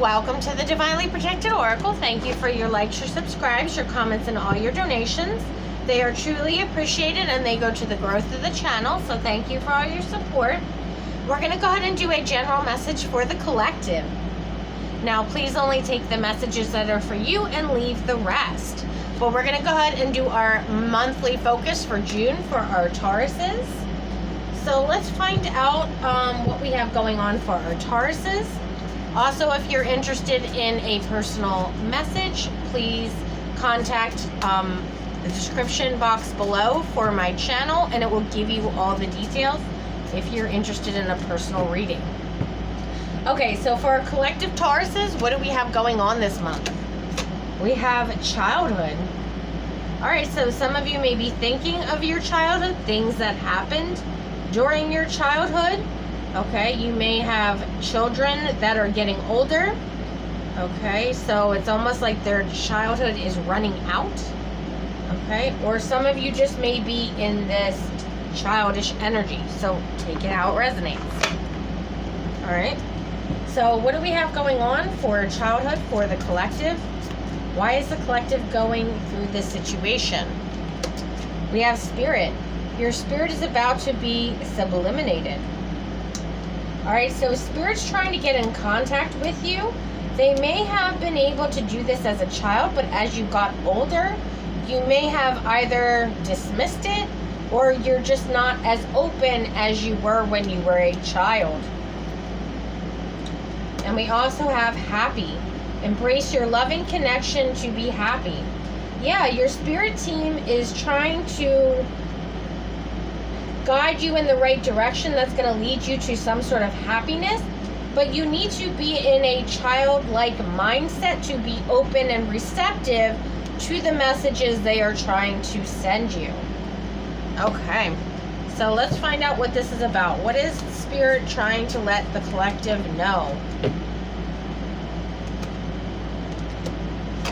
welcome to the Divinely Protected Oracle. Thank you for your likes, your subscribes, your comments, and all your donations. They are truly appreciated and they go to the growth of the channel, so thank you for all your support. We're going to go ahead and do a general message for the collective. Now, please only take the messages that are for you and leave the rest. But we're going to go ahead and do our monthly focus for June for our Tauruses. So let's find out what we have going on for our Tauruses. Also, if you're interested in a personal message, please contact the description box below for my channel, and it will give you all the details if you're interested in a personal reading. Okay, so for our collective Tauruses, what do we have going on this month? We have childhood. All right, so some of you may be thinking of your childhood, things that happened during your childhood. Okay, you may have children that are getting older. Okay, so it's almost like their childhood is running out. Okay, or some of you just may be in this childish energy. So take it how it resonates. All right, so what do we have going on for childhood, for the collective? Why is the collective going through this situation? We have spirit. Your spirit is about to be subliminated. All right, so spirit's trying to get in contact with you. They may have been able to do this as a child, but as you got older, you may have either dismissed it or you're just not as open as you were when you were a child. And we also have happy. Embrace your loving connection to be happy. Yeah, your spirit team is trying to guide you in the right direction that's going to lead you to some sort of happiness, but you need to be in a childlike mindset to be open and receptive to the messages they are trying to send you. Okay, so let's find out what this is about. What is spirit trying to let the collective know?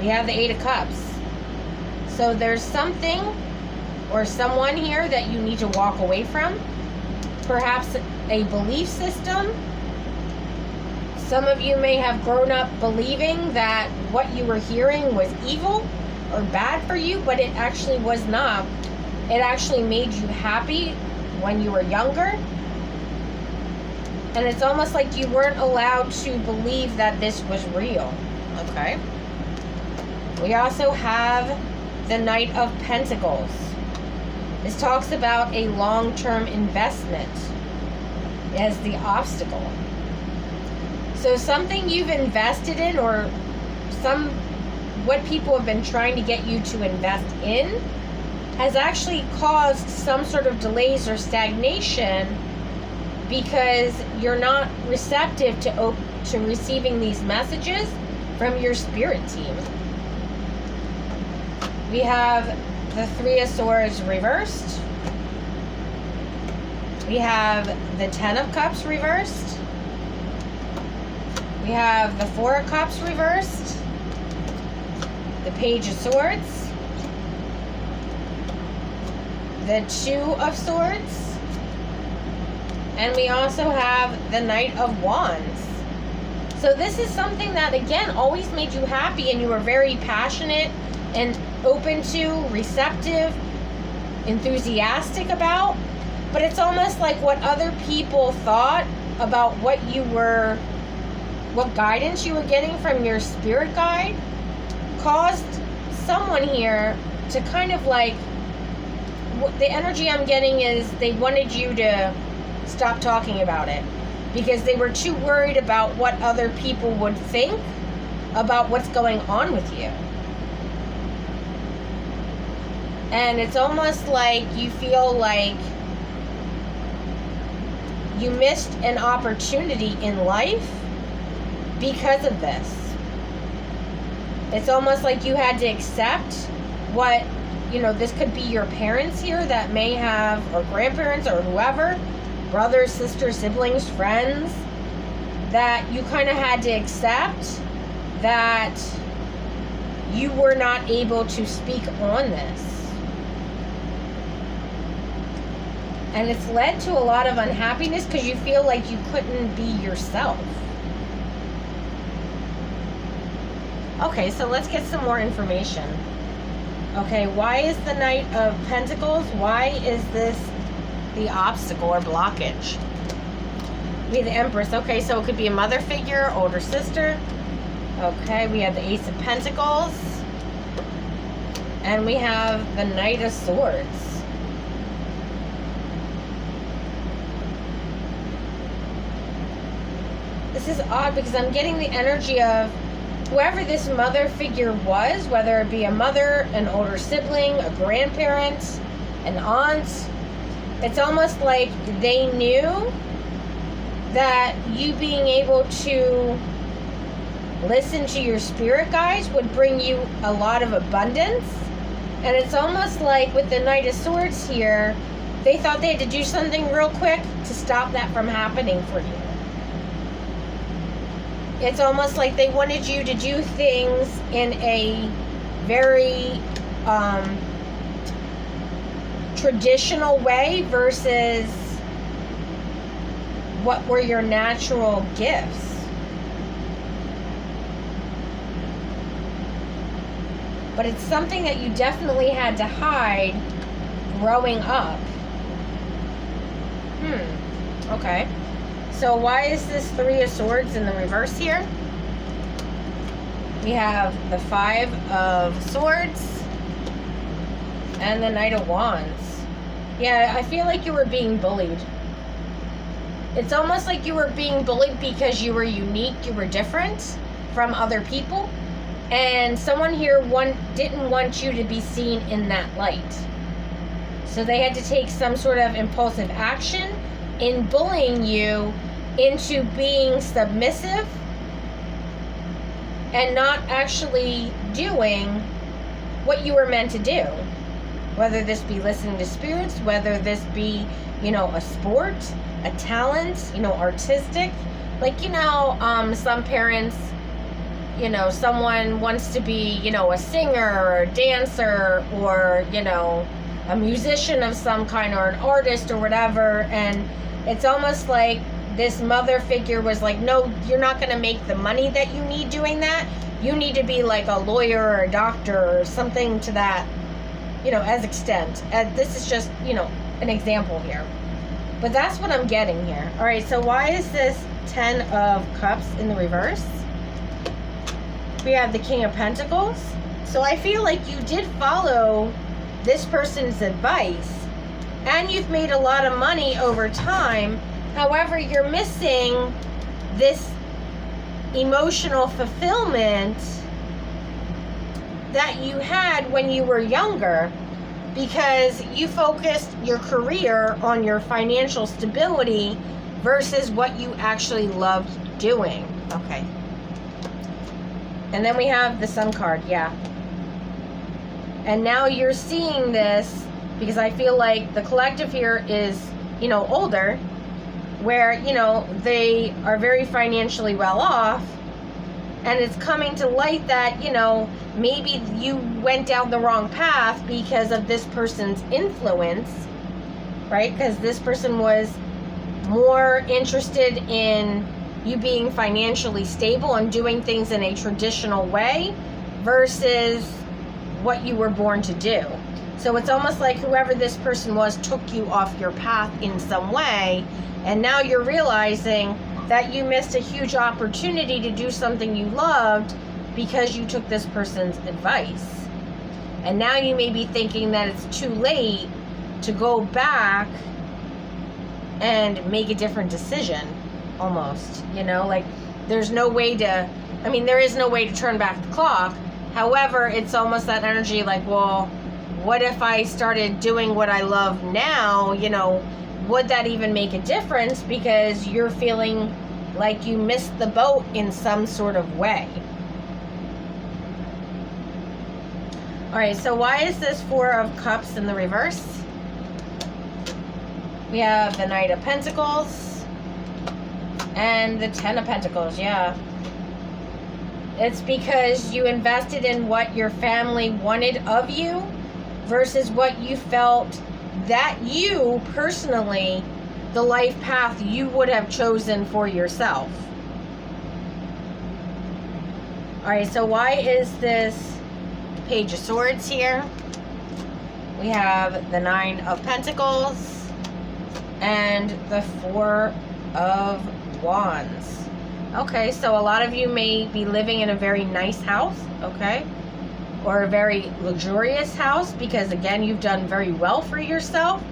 We have the Eight of Cups. So there's something or someone here that you need to walk away from. Perhaps a belief system. Some of you may have grown up believing that what you were hearing was evil or bad for you, but it actually was not. It actually made you happy when you were younger. And it's almost like you weren't allowed to believe that this was real. Okay. We also have the Knight of Pentacles. This talks about a long-term investment as the obstacle. So something you've invested in, or what people have been trying to get you to invest in, has actually caused some sort of delays or stagnation because you're not receptive to receiving these messages from your spirit team. We have the Three of Swords reversed. We have the Ten of Cups reversed. We have the Four of Cups reversed. The Page of Swords. The Two of Swords. And we also have the Knight of Wands. So this is something that, again, always made you happy and you were very passionate and open to, receptive, enthusiastic about, but it's almost like what other people thought about what guidance you were getting from your spirit guide caused someone here to kind of like, the energy I'm getting is they wanted you to stop talking about it because they were too worried about what other people would think about what's going on with you. And it's almost like you feel like you missed an opportunity in life because of this. It's almost like you had to accept what, this could be your parents here that may have, or grandparents or whoever, brothers, sisters, siblings, friends, that you kind of had to accept that you were not able to speak on this. And it's led to a lot of unhappiness because you feel like you couldn't be yourself. Okay, so let's get some more information. Okay, why is the Knight of Pentacles? Why is this the obstacle or blockage? We have the Empress. Okay, so it could be a mother figure, older sister. Okay, we have the Ace of Pentacles. And we have the Knight of Swords. This is odd because I'm getting the energy of whoever this mother figure was, whether it be a mother, an older sibling, a grandparent, an aunt. It's almost like they knew that you being able to listen to your spirit guides would bring you a lot of abundance. And it's almost like with the Knight of Swords here, they thought they had to do something real quick to stop that from happening for you. It's almost like they wanted you to do things in a very traditional way versus what were your natural gifts. But it's something that you definitely had to hide growing up. Okay. So why is this Three of Swords in the reverse here? We have the Five of Swords and the Knight of Wands. Yeah, I feel like you were being bullied. It's almost like you were being bullied because you were unique, you were different from other people. And someone here didn't want you to be seen in that light. So they had to take some sort of impulsive action in bullying you into being submissive and not actually doing what you were meant to do. Whether this be listening to spirits, whether this be, a sport, a talent, artistic. Like, some parents, someone wants to be, a singer or a dancer or, a musician of some kind or an artist or whatever. And it's almost like this mother figure was like, no, you're not going to make the money that you need doing that. You need to be like a lawyer or a doctor or something to that, as extent. This is just, an example here. But that's what I'm getting here. All right, so why is this 10 of Cups in the reverse? We have the King of Pentacles. So I feel like you did follow this person's advice and you've made a lot of money over time. However, you're missing this emotional fulfillment that you had when you were younger because you focused your career on your financial stability versus what you actually loved doing. Okay. And then we have the Sun card, yeah. And now you're seeing this because I feel like the collective here is, older, where, they are very financially well off, and it's coming to light that, maybe you went down the wrong path because of this person's influence, right? Because this person was more interested in you being financially stable and doing things in a traditional way versus what you were born to do. So it's almost like whoever this person was took you off your path in some way, and now you're realizing that you missed a huge opportunity to do something you loved because you took this person's advice. And now you may be thinking that it's too late to go back and make a different decision, almost. Like there's no way to, there is no way to turn back the clock. However, it's almost that energy like, well, what if I started doing what I love now? Would that even make a difference? Because you're feeling like you missed the boat in some sort of way. All right, so why is this Four of Cups in the reverse? We have the Knight of Pentacles and the Ten of Pentacles, yeah. It's because you invested in what your family wanted of you versus what you felt that you personally, the life path you would have chosen for yourself. All right, so why is this Page of Swords here? We have the Nine of Pentacles and the Four of Wands. Okay, so a lot of you may be living in a very nice house, okay? Or a very luxurious house, because again, you've done very well for yourself.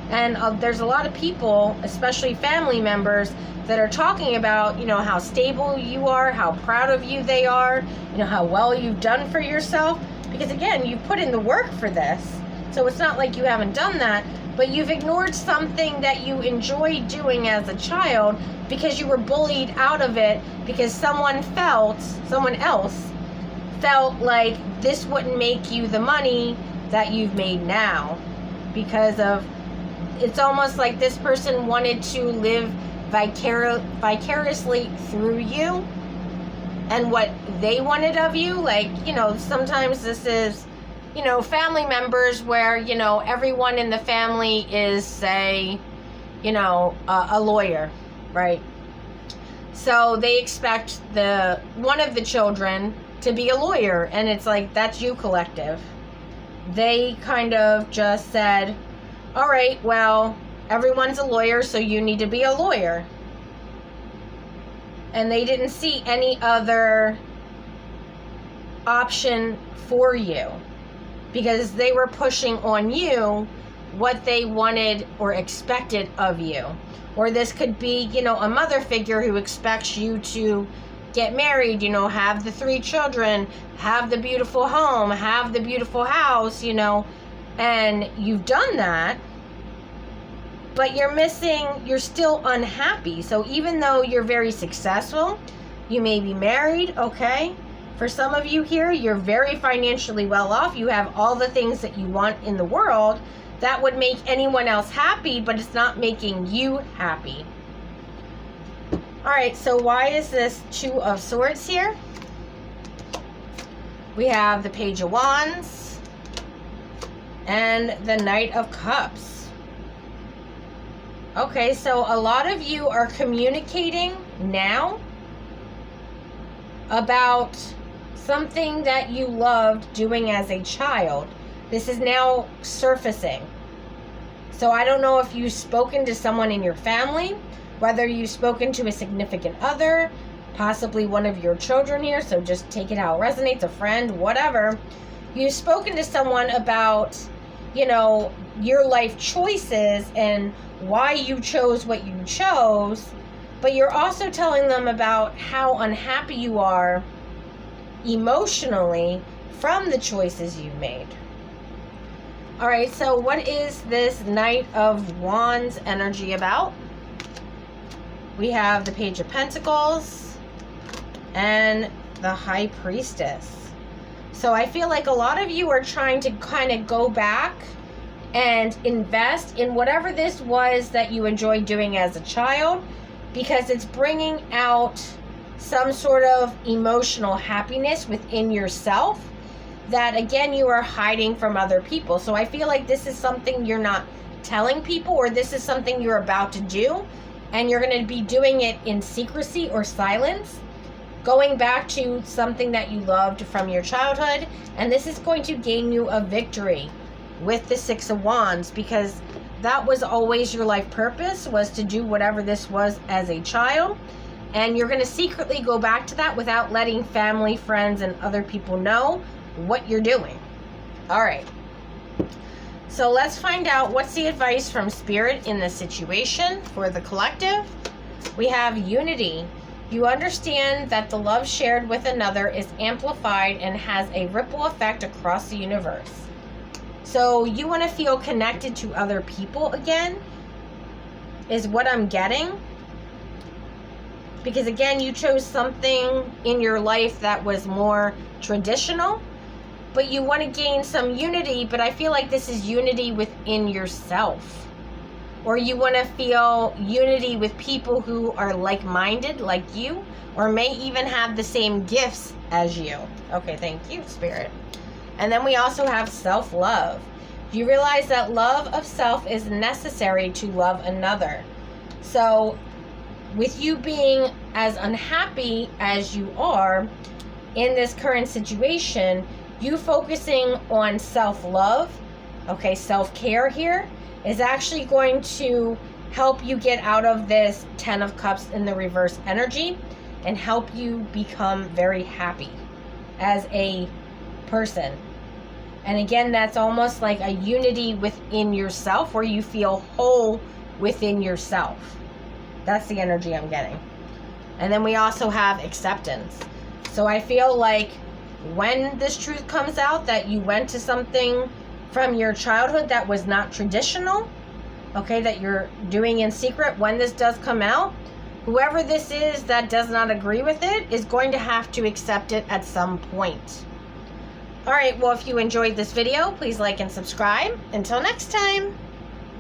And there's a lot of people, especially family members, that are talking about, you know, how stable you are, how proud of you they are, you know, how well you've done for yourself. Because again, you've put in the work for this. So it's not like you haven't done that, but you've ignored something that you enjoyed doing as a child because you were bullied out of it, because someone else felt like this wouldn't make you the money that you've made now. Because of, it's almost like this person wanted to live vicariously through you and what they wanted of you. Like, you know, sometimes this is, you know, family members where, you know, everyone in the family is, say, you know, a lawyer, right? So they expect one of the children to be a lawyer, and it's like, that's you, collective. They kind of just said, all right, well, everyone's a lawyer, so you need to be a lawyer. And they didn't see any other option for you, because they were pushing on you what they wanted or expected of you. Or this could be, you know, a mother figure who expects you to get married, you know, have the 3 children, have the beautiful home, have the beautiful house, you know, and you've done that, but you're still unhappy. So even though you're very successful, you may be married, okay? For some of you here, you're very financially well off. You have all the things that you want in the world that would make anyone else happy, but it's not making you happy. All right, so why is this 2 of Swords here? We have the Page of Wands and the Knight of Cups. Okay, so a lot of you are communicating now about something that you loved doing as a child. This is now surfacing. So I don't know if you've spoken to someone in your family, whether you've spoken to a significant other, possibly one of your children here, so just take it how it resonates, a friend, whatever. You've spoken to someone about, you know, your life choices and why you chose what you chose, but you're also telling them about how unhappy you are emotionally from the choices you've made. All right, so what is this Knight of Wands energy about? We have the Page of Pentacles and the High Priestess. So I feel like a lot of you are trying to kind of go back and invest in whatever this was that you enjoyed doing as a child, because it's bringing out some sort of emotional happiness within yourself that, again, you are hiding from other people. So I feel like this is something you're not telling people, or this is something you're about to do, and you're going to be doing it in secrecy or silence, going back to something that you loved from your childhood, and this is going to gain you a victory with the 6 of Wands, because that was always your life purpose, was to do whatever this was as a child, and you're going to secretly go back to that without letting family, friends, and other people know what you're doing. All right. So let's find out what's the advice from Spirit in this situation for the collective. We have unity. You understand that the love shared with another is amplified and has a ripple effect across the universe. So you want to feel connected to other people again, is what I'm getting. Because again, you chose something in your life that was more traditional, but you want to gain some unity, but I feel like this is unity within yourself. Or you want to feel unity with people who are like-minded, like you, or may even have the same gifts as you. Okay, thank you, Spirit. And then we also have self-love. You realize that love of self is necessary to love another. So with you being as unhappy as you are, in this current situation, you focusing on self-love, okay, self-care here, is actually going to help you get out of this 10 of Cups in the reverse energy and help you become very happy as a person. And again, that's almost like a unity within yourself where you feel whole within yourself. That's the energy I'm getting. And then we also have acceptance. So I feel like when this truth comes out that you went to something from your childhood that was not traditional, okay, that you're doing in secret, when this does come out, whoever this is that does not agree with it is going to have to accept it at some point. All right, well, if you enjoyed this video, please like and subscribe. Until next time.